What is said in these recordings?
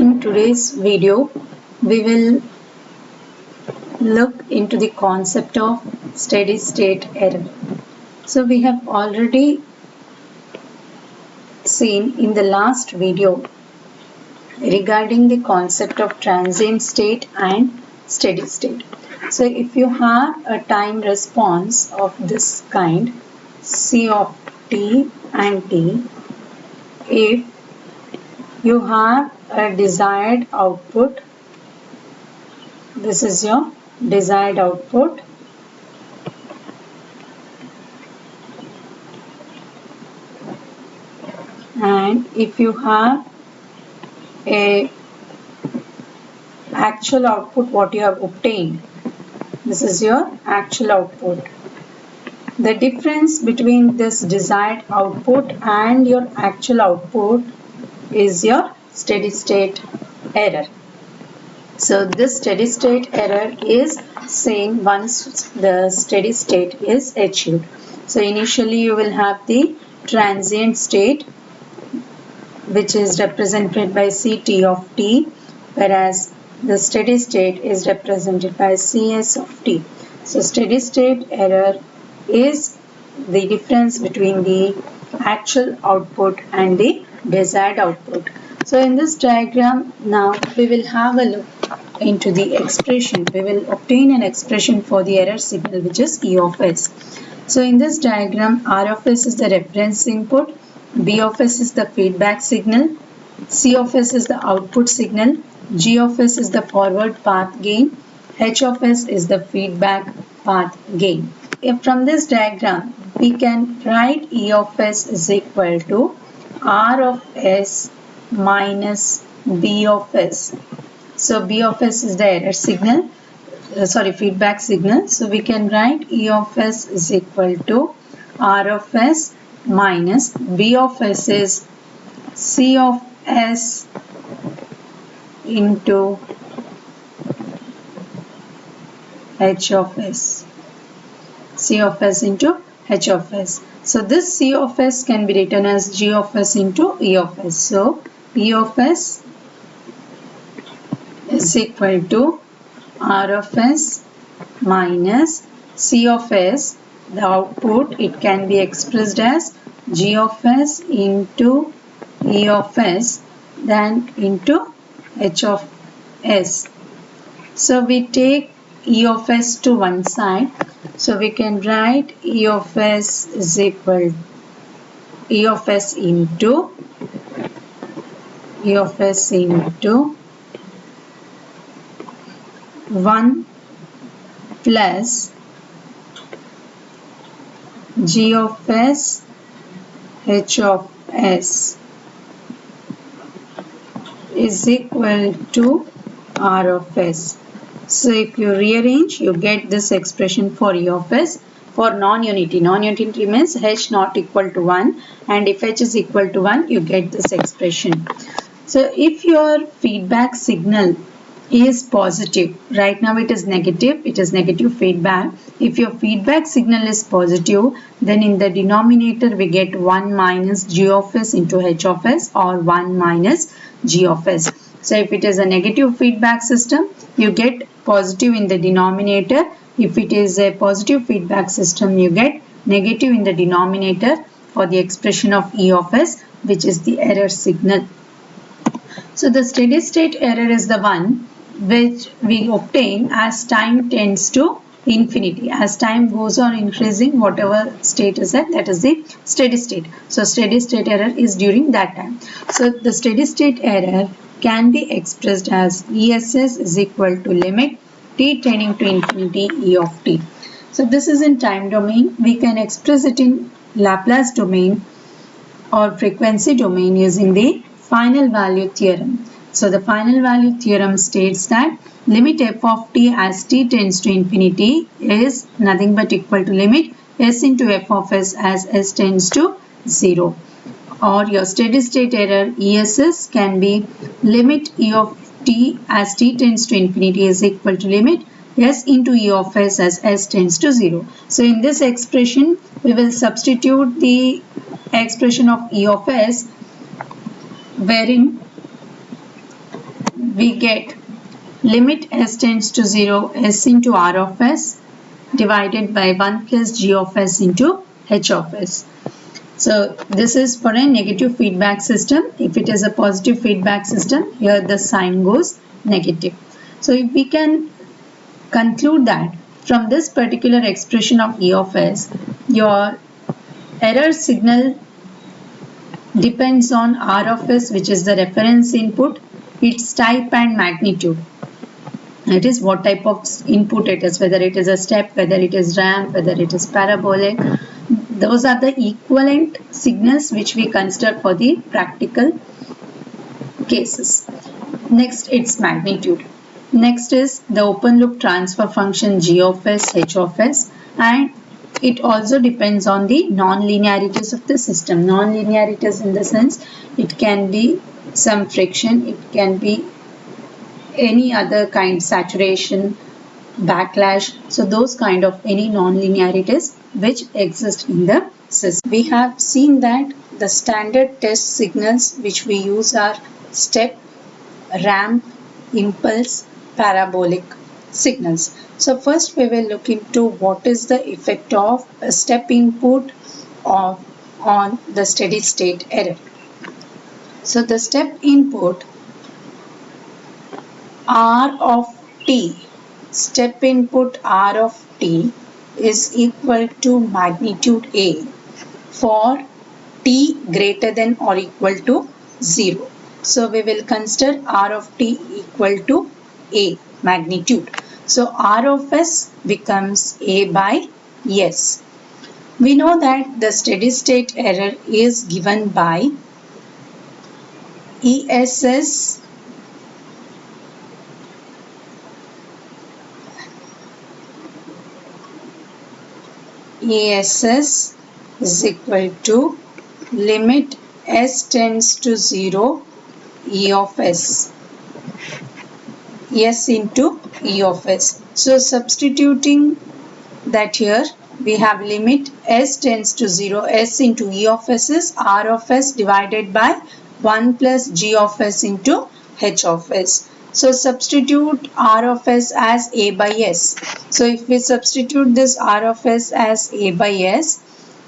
In today's video, we will look into the concept of steady state error. So we have already seen in the last video regarding the concept of transient state and steady state. So if you have a time response of this kind, C of t and t, if you have a desired output, this is your desired output, and if you have a actual output, what you have obtained, this is your actual output. The difference between this desired output and your actual output is your steady state error. So this steady state error is seen once the steady state is achieved. So initially you will have the transient state, which is represented by Ct of t, whereas the steady state is represented by Cs of t. So steady state error is the difference between the actual output and the desired output. So in this diagram now we will have a look into the expression. We will obtain an expression for the error signal, which is E of s. So in this diagram, R of s is the reference input, B of s is the feedback signal, C of s is the output signal, G of s is the forward path gain, H of s is the feedback path gain. If from this diagram we can write E of s is equal to R of s minus B of s. So B of s is the error signal, feedback signal. So we can write E of s is equal to R of s minus B of s is C of s into H of s. C of s into H of s. So this C of s can be written as G of s into E of s. So E of s is equal to R of s minus C of s, the output, it can be expressed as G of s into E of s, then into H of s. So we take E of s to one side. So we can write E of s is equal E of s into 1 plus G of s H of s is equal to R of s. So if you rearrange, you get this expression for E of s. For non-unity, non-unity means H not equal to 1, and if H is equal to 1, you get this expression. So if your feedback signal is positive, right now it is negative feedback. If your feedback signal is positive, then in the denominator we get 1 minus G of s into H of s, or 1 minus G of s. So if it is a negative feedback system, you get positive in the denominator. If it is a positive feedback system, you get negative in the denominator for the expression of E of s, which is the error signal. So the steady state error is the one which we obtain as time tends to infinity. As time goes on increasing, whatever state is that is the steady state. So steady state error is during that time. So the steady state error can be expressed as ESS is equal to limit t tending to infinity E of t. So this is in time domain. We can express it in Laplace domain or frequency domain using the final value theorem. So the final value theorem states that limit f of t as t tends to infinity is nothing but equal to limit s into f of s as s tends to 0. Or your steady state error ESS can be limit E of t as t tends to infinity is equal to limit s into E of s as s tends to 0. So in this expression, we will substitute the expression of E of s, wherein we get limit s tends to 0 s into r of s divided by 1 plus g of s into h of s. So this is for a negative feedback system. If it is a positive feedback system, here the sign goes negative. So if we can conclude that from this particular expression of E of s, your error signal depends on R of s, which is the reference input, its type and magnitude. It is what type of input it is, whether it is a step, whether it is ramp, whether it is parabolic. Those are the equivalent signals which we consider for the practical cases. Next, its magnitude. Next is the open loop transfer function g of s, h of s, and it also depends on the non-linearities of the system. Non-linearities in the sense it can be some friction, it can be any other kind, saturation, backlash. So those kind of any non-linearities which exist in the system. We have seen that the standard test signals which we use are step, ramp, impulse, parabolic signals. So first we will look into what is the effect of a step input on the steady state error. So the step input R of t, step input R of t is equal to magnitude A for t greater than or equal to 0. So we will consider R of t equal to A magnitude. So R of s becomes A by S. We know that the steady state error is given by ESS is equal to limit s tends to 0 E of s, s into E of s. So substituting that here, we have limit s tends to 0 s into E of s is R of s divided by 1 plus g of s into h of s. So substitute R of s as A by S. So if we substitute this R of s as A by S,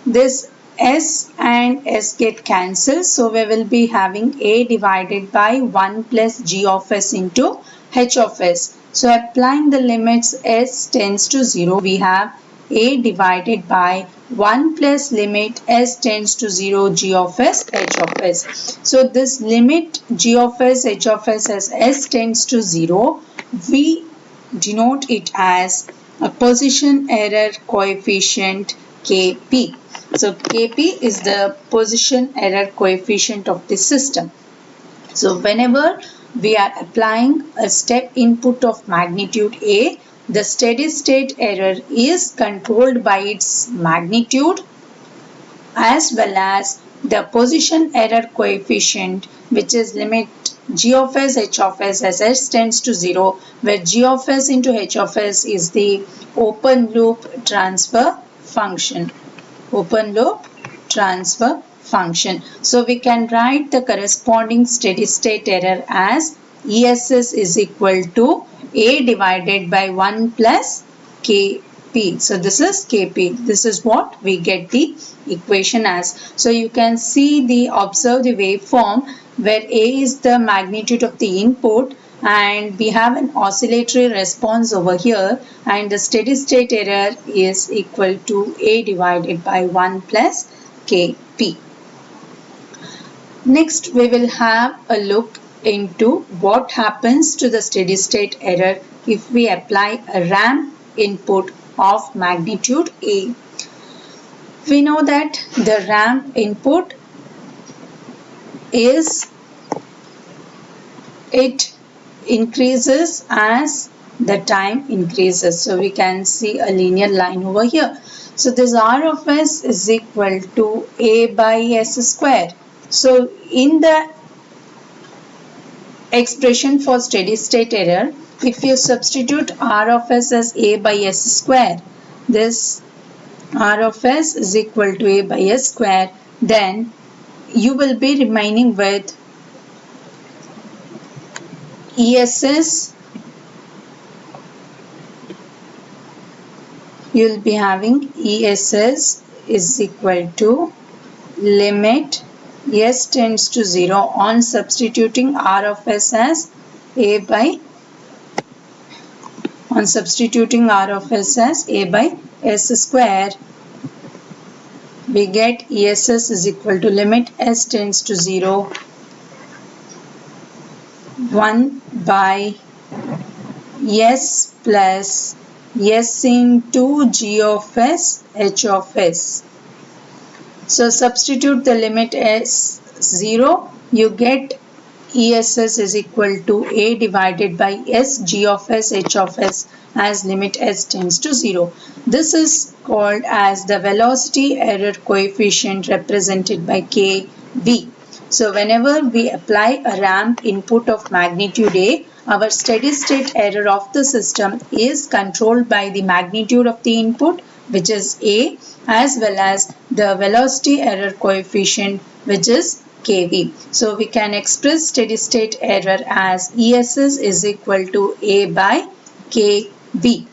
this S and S get cancelled. So we will be having A divided by 1 plus g of s into h of s. So applying the limits s tends to 0, we have A divided by 1 plus limit s tends to 0 g of s h of s. So this limit g of s h of s as s tends to 0, we denote it as a position error coefficient Kp. So Kp is the position error coefficient of the system. So whenever we are applying a step input of magnitude A, the steady state error is controlled by its magnitude as well as the position error coefficient, which is limit g of s h of s as s tends to 0, where g of s into h of s is the open loop transfer function. Open loop transfer function. So we can write the corresponding steady state error as ESS is equal to A divided by 1 plus Kp. So this is Kp. This is what we get the equation as. So you can see the observe the waveform where A is the magnitude of the input and we have an oscillatory response over here, and the steady state error is equal to A divided by 1 plus Kp. Next, we will have a look into what happens to the steady state error if we apply a ramp input of magnitude A. We know that the ramp input is, it increases as the time increases. So we can see a linear line over here. So this R of s is equal to A by s square. So in the expression for steady state error, if you substitute R of s as A by s square, this R of s is equal to A by s square, then you will be remaining with ESS, you will be having ESS is equal to limit S tends to 0 on substituting R of S as A by S square, we get ESS is equal to limit S tends to 0 1 by S plus S into G of S H of S. So substitute the limit S 0, you get ESS is equal to A divided by S G of S H of S as limit S tends to 0. This is called as the velocity error coefficient represented by KV. So whenever we apply a ramp input of magnitude A, our steady state error of the system is controlled by the magnitude of the input, which is A, as well as the velocity error coefficient, which is KV. So we can express steady state error as ESS is equal to A by KV.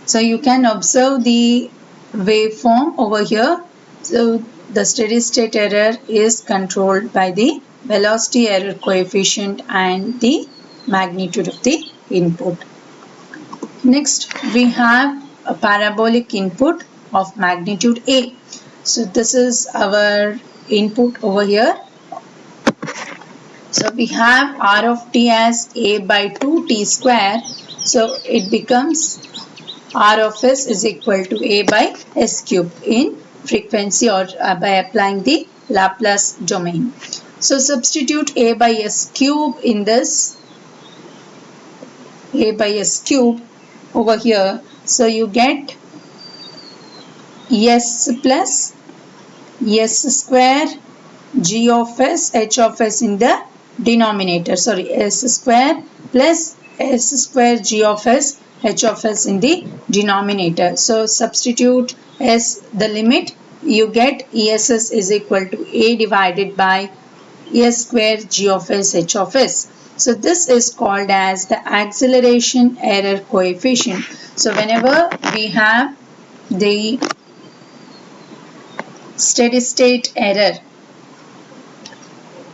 So you can observe the waveform over here. So the steady state error is controlled by the velocity error coefficient and the magnitude of the input. Next, we have a parabolic input of magnitude A. So this is our input over here. So we have R of t as A by 2 t square. So it becomes R of S is equal to A by S cube in frequency or by applying the Laplace domain. So substitute A by S cube in this, A by S cube over here. So you get S plus S square G of S H of S in the denominator. Sorry, S square plus S square G of S H of S in the denominator. So substitute S the limit, you get ESS is equal to A divided by S square G of S H of S. So this is called as the acceleration error coefficient. So whenever we have the steady state error,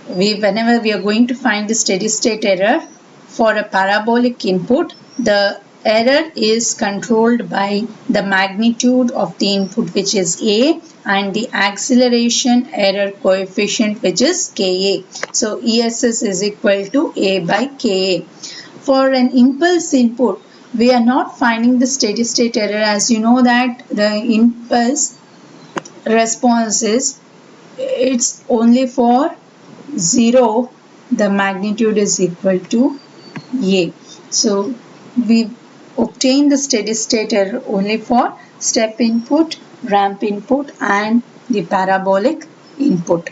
whenever we are going to find the steady state error for a parabolic input, the error is controlled by the magnitude of the input, which is A, and the acceleration error coefficient, which is Ka. So ESS is equal to A by Ka. For an impulse input, we are not finding the steady state error, as you know that the impulse response is, it's only for 0, the magnitude is equal to A. So we obtain the steady state error only for step input, ramp input and the parabolic input.